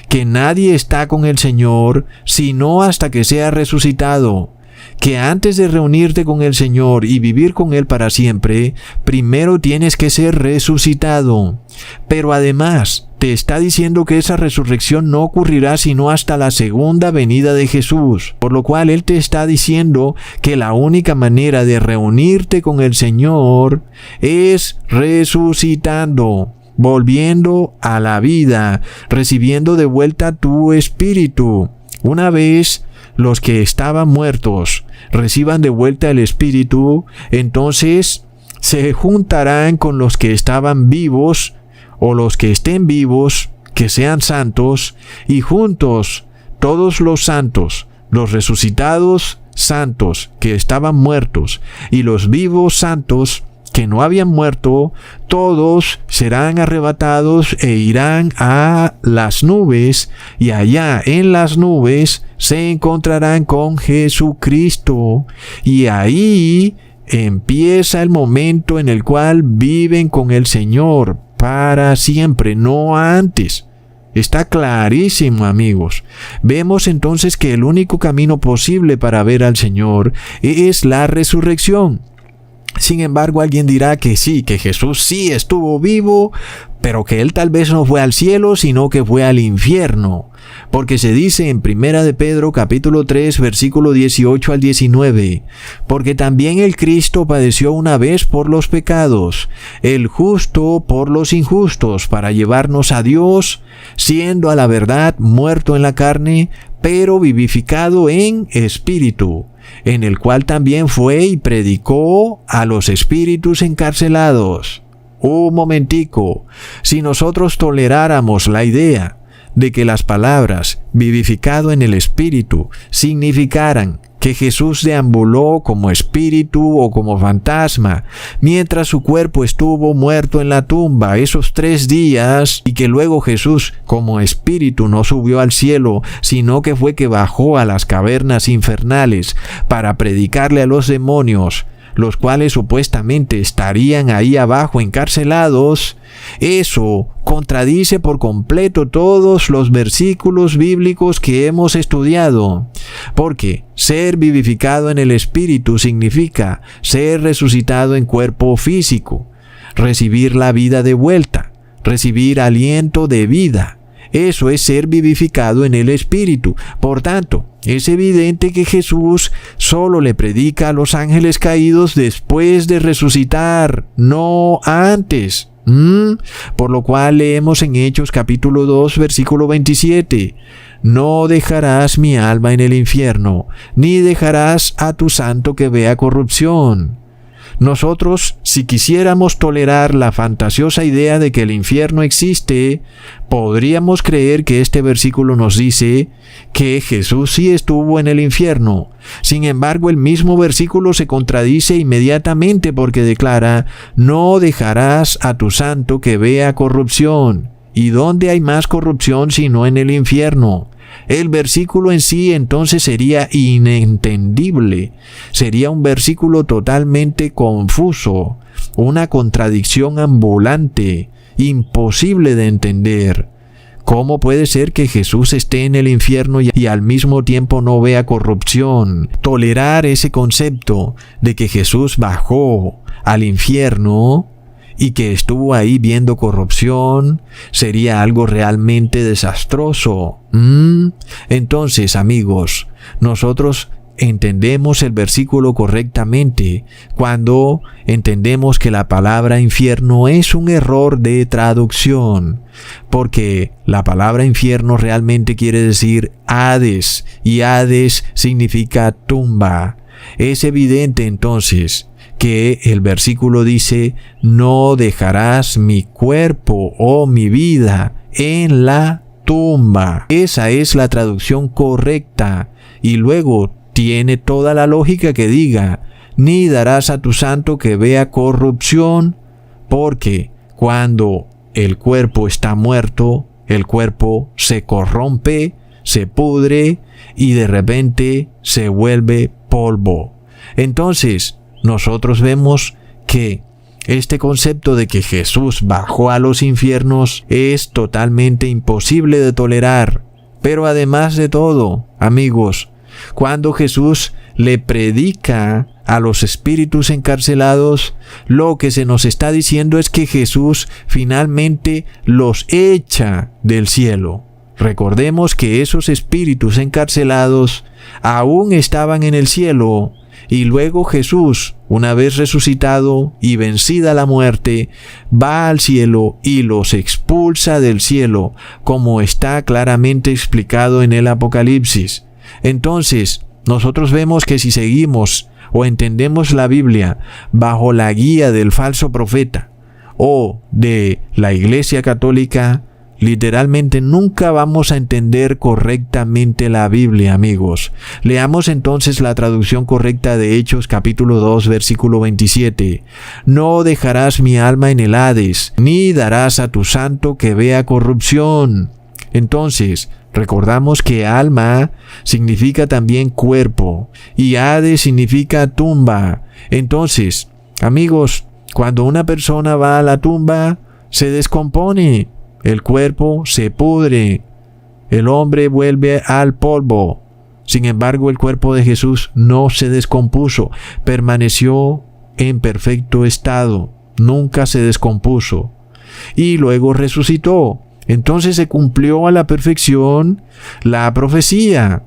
que nadie está con el Señor sino hasta que sea resucitado. Que antes de reunirte con el Señor y vivir con Él para siempre, primero tienes que ser resucitado. Pero además, te está diciendo que esa resurrección no ocurrirá sino hasta la segunda venida de Jesús. Por lo cual Él te está diciendo que la única manera de reunirte con el Señor es resucitando, volviendo a la vida, recibiendo de vuelta tu espíritu. Una vez los que estaban muertos reciban de vuelta el espíritu, entonces se juntarán con los que estaban vivos, o los que estén vivos, que sean santos, y juntos todos los santos, los resucitados santos que estaban muertos, y los vivos santos que no habían muerto, todos serán arrebatados e irán a las nubes, y allá en las nubes se encontrarán con Jesucristo, y ahí empieza el momento en el cual viven con el Señor para siempre, no antes. Está clarísimo, amigos. Vemos entonces que el único camino posible para ver al Señor es la resurrección. Sin embargo, alguien dirá que sí, que Jesús sí estuvo vivo, pero que Él tal vez no fue al cielo, sino que fue al infierno. Porque se dice en 1 de Pedro capítulo 3, versículo 18 al 19, porque también el Cristo padeció una vez por los pecados, el justo por los injustos, para llevarnos a Dios, siendo a la verdad muerto en la carne, pero vivificado en espíritu, en el cual también fue y predicó a los espíritus encarcelados. Un momentico, si nosotros toleráramos la idea de que las palabras vivificado en el espíritu significaran que Jesús deambuló como espíritu o como fantasma mientras su cuerpo estuvo muerto en la tumba esos 3 días, y que luego Jesús como espíritu no subió al cielo, sino que fue que bajó a las cavernas infernales para predicarle a los demonios, los cuales supuestamente estarían ahí abajo encarcelados, eso contradice por completo todos los versículos bíblicos que hemos estudiado, porque ser vivificado en el Espíritu significa ser resucitado en cuerpo físico, recibir la vida de vuelta, recibir aliento de vida. Eso es ser vivificado en el Espíritu. Por tanto, es evidente que Jesús solo le predica a los ángeles caídos después de resucitar, no antes. Por lo cual leemos en Hechos capítulo 2, versículo 27. no dejarás mi alma en el infierno, ni dejarás a tu santo que vea corrupción. Nosotros, si quisiéramos tolerar la fantasiosa idea de que el infierno existe, podríamos creer que este versículo nos dice que Jesús sí estuvo en el infierno. Sin embargo, el mismo versículo se contradice inmediatamente porque declara: no dejarás a tu santo que vea corrupción. ¿Y dónde hay más corrupción sino en el infierno? El versículo en sí entonces sería inentendible, sería un versículo totalmente confuso, una contradicción ambulante, imposible de entender. ¿Cómo puede ser que Jesús esté en el infierno y al mismo tiempo no vea corrupción? Tolerar ese concepto de que Jesús bajó al infierno y que estuvo ahí viendo corrupción sería algo realmente desastroso. Entonces, amigos, nosotros entendemos el versículo correctamente cuando entendemos que la palabra infierno es un error de traducción, porque la palabra infierno realmente quiere decir Hades, y Hades significa tumba. Es evidente entonces que el versículo dice: no dejarás mi cuerpo o mi vida en la tumba. Esa es la traducción correcta, y luego tiene toda la lógica que diga: ni darás a tu santo que vea corrupción, porque cuando el cuerpo está muerto, el cuerpo se corrompe, se pudre y de repente se vuelve polvo. Entonces, nosotros vemos que este concepto de que Jesús bajó a los infiernos es totalmente imposible de tolerar. Pero además de todo, amigos, cuando Jesús le predica a los espíritus encarcelados, lo que se nos está diciendo es que Jesús finalmente los echa del cielo. Recordemos que esos espíritus encarcelados aún estaban en el cielo, y luego Jesús, una vez resucitado y vencida la muerte, va al cielo y los expulsa del cielo, como está claramente explicado en el Apocalipsis. Entonces, nosotros vemos que si seguimos o entendemos la Biblia bajo la guía del falso profeta o de la Iglesia Católica, literalmente nunca vamos a entender correctamente la Biblia, amigos. Leamos entonces la traducción correcta de Hechos capítulo 2, versículo 27. No dejarás mi alma en el Hades, ni darás a tu santo que vea corrupción. Entonces, recordamos que alma significa también cuerpo y Hades significa tumba. Entonces, amigos, cuando una persona va a la tumba, se descompone. El cuerpo se pudre, el hombre vuelve al polvo. Sin embargo, el cuerpo de Jesús no se descompuso, permaneció en perfecto estado, nunca se descompuso. Y luego resucitó. Entonces se cumplió a la perfección la profecía.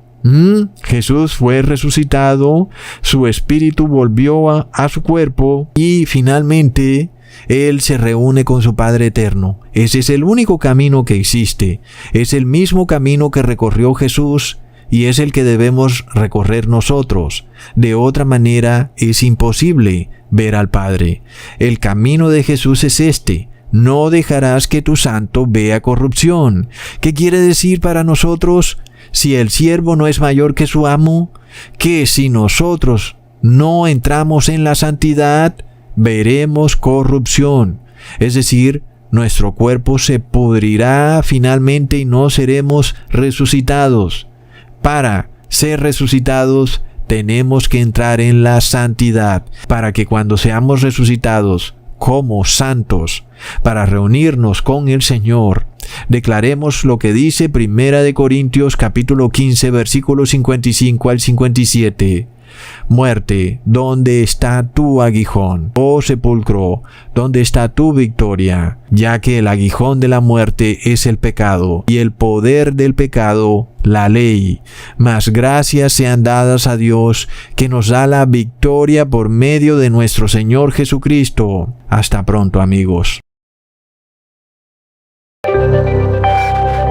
Jesús fue resucitado, su espíritu volvió a su cuerpo y finalmente Él se reúne con su Padre eterno. Ese es el único camino que existe. Es el mismo camino que recorrió Jesús y es el que debemos recorrer nosotros. De otra manera es imposible ver al Padre. El camino de Jesús es este: no dejarás que tu santo vea corrupción. ¿Qué quiere decir para nosotros? Si el siervo no es mayor que su amo, que si nosotros no entramos en la santidad, veremos corrupción. Es decir, nuestro cuerpo se pudrirá finalmente y no seremos resucitados. Para ser resucitados, tenemos que entrar en la santidad, para que cuando seamos resucitados como santos, para reunirnos con el Señor, declaremos lo que dice 1 Corintios capítulo 15, versículos 55 al 57. Muerte, ¿dónde está tu aguijón? Oh sepulcro, ¿dónde está tu victoria? Ya que el aguijón de la muerte es el pecado, y el poder del pecado, la ley. Mas gracias sean dadas a Dios, que nos da la victoria por medio de nuestro Señor Jesucristo. Hasta pronto, amigos.